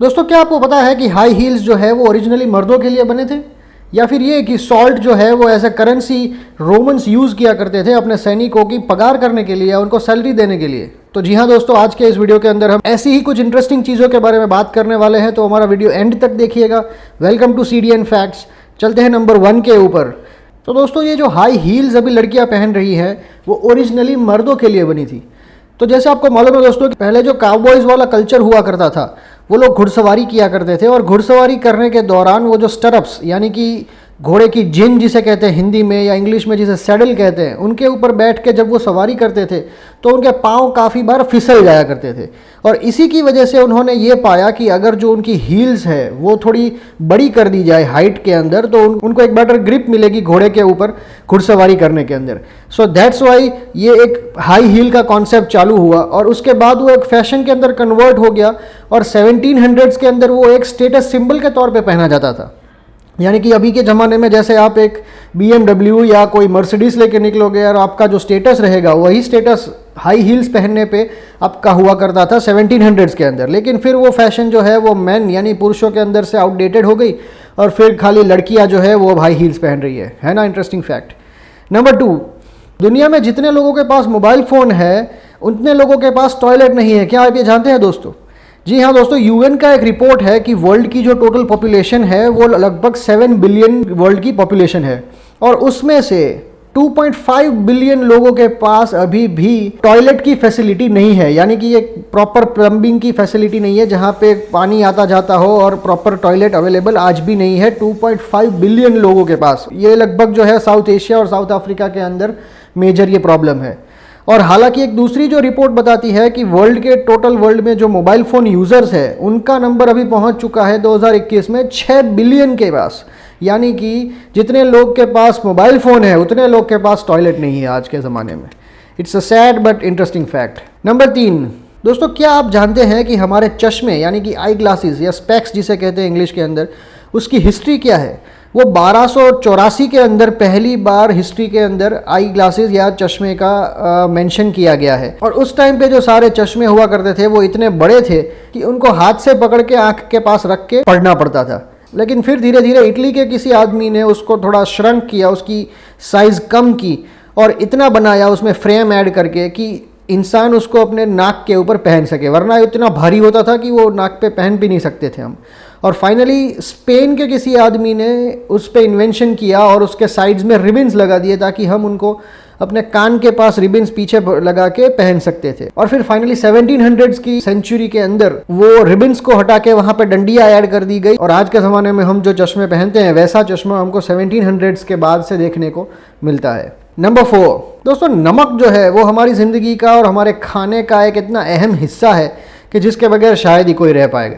दोस्तों क्या आपको पता है कि हाई हील्स जो है वो ओरिजिनली मर्दों के लिए बने थे, या फिर ये कि सॉल्ट जो है वो as a currency Romans use किया करते थे अपने सैनिकों की पगार करने के लिए या उनको सैलरी देने के लिए। तो जी हाँ दोस्तों, आज के इस वीडियो के अंदर हम ऐसी ही कुछ इंटरेस्टिंग चीज़ों के बारे में बात करने वाले हैं, तो हमारा वीडियो एंड तक देखिएगा। Welcome to CDN facts. चलते हैं नंबर 1 के ऊपर। तो दोस्तों ये जो हाई हील्स अभी लड़कियां पहन रही हैं वो ओरिजिनली मर्दों के लिए बनी थी। तो जैसे आपको मालूम है दोस्तों कि पहले जो काउबॉयज़ वाला कल्चर हुआ करता था, वो लोग घुड़सवारी किया करते थे, और घुड़सवारी करने के दौरान वो जो स्टरप्स यानी कि घोड़े की जिन जिसे कहते हैं हिंदी में, या इंग्लिश में जिसे सैडल कहते हैं, उनके ऊपर बैठ के जब वो सवारी करते थे तो उनके पाँव काफ़ी बार फिसल जाया करते थे। और इसी की वजह से उन्होंने ये पाया कि अगर जो उनकी हील्स है वो थोड़ी बड़ी कर दी जाए हाइट के अंदर, तो उनको एक बेटर ग्रिप मिलेगी घोड़े के ऊपर घुड़सवारी करने के अंदर। सो दैट्स वाई ये एक हाई हील का कॉन्सेप्ट चालू हुआ, और उसके बाद वो एक फैशन के अंदर कन्वर्ट हो गया, और 1700s के अंदर वो एक स्टेटस सिंबल के तौर पे पहना जाता था। यानी कि अभी के ज़माने में जैसे आप एक BMW या कोई मर्सिडीज़ लेके निकलोगे और आपका जो स्टेटस रहेगा वही स्टेटस हाई हील्स पहनने पे आपका हुआ करता था 1700s के अंदर। लेकिन फिर वो फैशन जो है वो मैन यानी पुरुषों के अंदर से आउटडेटेड हो गई, और फिर खाली लड़कियां जो है वो अब हाई हील्स पहन रही है ना। इंटरेस्टिंग फैक्ट नंबर 2, दुनिया में जितने लोगों के पास मोबाइल फ़ोन है उतने लोगों के पास टॉयलेट नहीं है। क्या आप ये जानते हैं दोस्तों? जी हाँ दोस्तों, UN का एक रिपोर्ट है कि वर्ल्ड की जो टोटल पॉपुलेशन है वो लगभग 7 बिलियन वर्ल्ड की पॉपुलेशन है, और उसमें से 2.5 बिलियन लोगों के पास अभी भी टॉयलेट की फैसिलिटी नहीं है। यानी कि एक प्रॉपर प्लम्बिंग की फैसिलिटी नहीं है जहाँ पे पानी आता जाता हो, और प्रॉपर टॉयलेट अवेलेबल आज भी नहीं है 2.5 बिलियन लोगों के पास। ये लगभग जो है साउथ एशिया और साउथ अफ्रीका के अंदर मेजर ये प्रॉब्लम है। और हालांकि एक दूसरी जो रिपोर्ट बताती है कि टोटल वर्ल्ड में जो मोबाइल फ़ोन यूज़र्स है उनका नंबर अभी पहुंच चुका है 2021 में 6 बिलियन के पास। यानी कि जितने लोग के पास मोबाइल फ़ोन है उतने लोग के पास टॉयलेट नहीं है आज के ज़माने में। It's a sad but interesting fact. Number 3 दोस्तों, क्या आप जानते हैं कि हमारे चश्मे यानी कि आई ग्लासेस या स्पेक्स जिसे कहते हैं इंग्लिश के अंदर, उसकी हिस्ट्री क्या है? वो 1284 के अंदर पहली बार हिस्ट्री के अंदर आई ग्लासेस या चश्मे का मेंशन किया गया है। और उस टाइम पे जो सारे चश्मे हुआ करते थे वो इतने बड़े थे कि उनको हाथ से पकड़ के आंख के पास रख के पढ़ना पड़ता था। लेकिन फिर धीरे धीरे इटली के किसी आदमी ने उसको थोड़ा श्रंक किया, उसकी साइज़ कम की, और इतना बनाया उसमें फ्रेम ऐड करके कि इंसान उसको अपने नाक के ऊपर पहन सके, वरना इतना भारी होता था कि वो नाक पे पहन भी नहीं सकते थे हम। और फाइनली स्पेन के किसी आदमी ने उस पर इन्वेंशन किया और उसके साइड्स में रिबन्स लगा दिए ताकि हम उनको अपने कान के पास रिबन्स पीछे लगा के पहन सकते थे। और फिर फाइनली 1700s की सेंचुरी के अंदर वो रिबन्स को हटा के वहाँ पे डंडियाँ ऐड कर दी गई, और आज के ज़माने में हम जो चश्मे पहनते हैं वैसा चश्मा हमको 1700s के बाद से देखने को मिलता है। नंबर 4 दोस्तों, नमक जो है वो हमारी ज़िंदगी का और हमारे खाने का एक इतना अहम हिस्सा है कि जिसके बगैर शायद ही कोई रह पाएगा।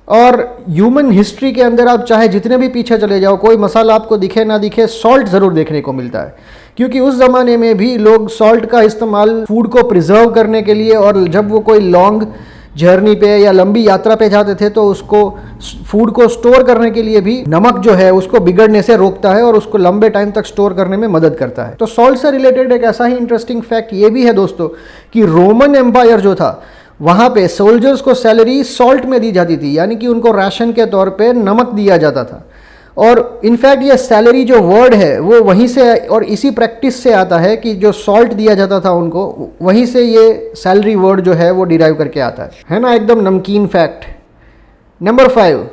और ह्यूमन हिस्ट्री के अंदर आप चाहे जितने भी पीछे चले जाओ, कोई मसाला आपको दिखे ना दिखे, सॉल्ट ज़रूर देखने को मिलता है। क्योंकि उस ज़माने में भी लोग सॉल्ट का इस्तेमाल फूड को प्रिजर्व करने के लिए, और जब वो कोई लॉन्ग जर्नी पे या लंबी यात्रा पे जाते थे तो उसको फूड को स्टोर करने के लिए भी नमक जो है उसको बिगड़ने से रोकता है और उसको लंबे टाइम तक स्टोर करने में मदद करता है। तो सॉल्ट से रिलेटेड एक ऐसा ही इंटरेस्टिंग फैक्ट ये भी है दोस्तों कि रोमन एम्पायर जो था वहाँ पे सोल्जर्स को सैलरी सॉल्ट में दी जाती थी, यानी कि उनको राशन के तौर पे नमक दिया जाता था। और इनफैक्ट ये सैलरी जो वर्ड है वो वहीं से और इसी प्रैक्टिस से आता है कि जो सॉल्ट दिया जाता था उनको, वहीं से ये सैलरी वर्ड जो है वो डिराइव करके आता है ना। एकदम नमकीन फैक्ट। नंबर 5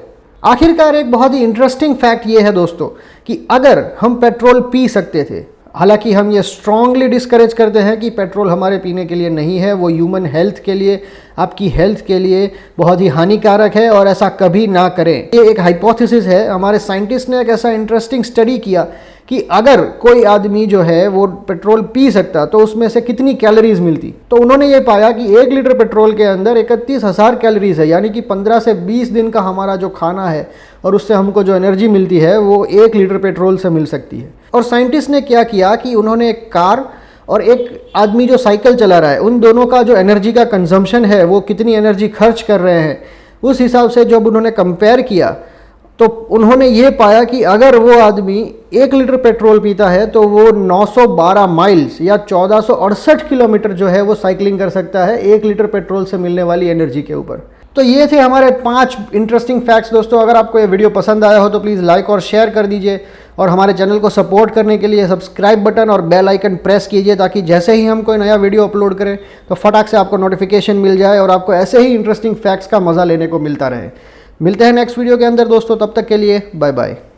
आखिरकार एक बहुत ही इंटरेस्टिंग फैक्ट ये है दोस्तों कि अगर हम पेट्रोल पी सकते थे, हालांकि हम ये स्ट्रांगली डिस्करेज करते हैं कि पेट्रोल हमारे पीने के लिए नहीं है, वो ह्यूमन हेल्थ के लिए, आपकी हेल्थ के लिए बहुत ही हानिकारक है, और ऐसा कभी ना करें। ये एक हाइपोथेसिस है। हमारे साइंटिस्ट ने एक ऐसा इंटरेस्टिंग स्टडी किया कि अगर कोई आदमी जो है वो पेट्रोल पी सकता तो उसमें से कितनी कैलोरीज मिलती। तो उन्होंने ये पाया कि 1 लीटर पेट्रोल के अंदर 31,000 कैलोरीज है, यानी कि 15 से 20 दिन का हमारा जो खाना है और उससे हमको जो एनर्जी मिलती है वो 1 लीटर पेट्रोल से मिल सकती है। और साइंटिस्ट ने क्या किया कि उन्होंने एक कार और एक आदमी जो साइकिल चला रहा है, उन दोनों का जो एनर्जी का कंजम्पशन है, वो कितनी एनर्जी खर्च कर रहे हैं, उस हिसाब से जब उन्होंने कंपेयर किया तो उन्होंने ये पाया कि अगर वो आदमी 1 लीटर पेट्रोल पीता है तो वो 912 माइल्स या 1468 किलोमीटर जो है वो साइकिलिंग कर सकता है 1 लीटर पेट्रोल से मिलने वाली एनर्जी के ऊपर। तो ये थे हमारे 5 इंटरेस्टिंग फैक्ट्स दोस्तों। अगर आपको ये वीडियो पसंद आया हो तो प्लीज़ लाइक और शेयर कर दीजिए, और हमारे चैनल को सपोर्ट करने के लिए सब्सक्राइब बटन और बेल आइकन प्रेस कीजिए, ताकि जैसे ही हम कोई नया वीडियो अपलोड करें तो फटाक से आपको नोटिफिकेशन मिल जाए और आपको ऐसे ही इंटरेस्टिंग फैक्ट्स का मज़ा लेने को मिलता रहे। मिलते हैं नेक्स्ट वीडियो के अंदर दोस्तों, तब तक के लिए बाय बाय।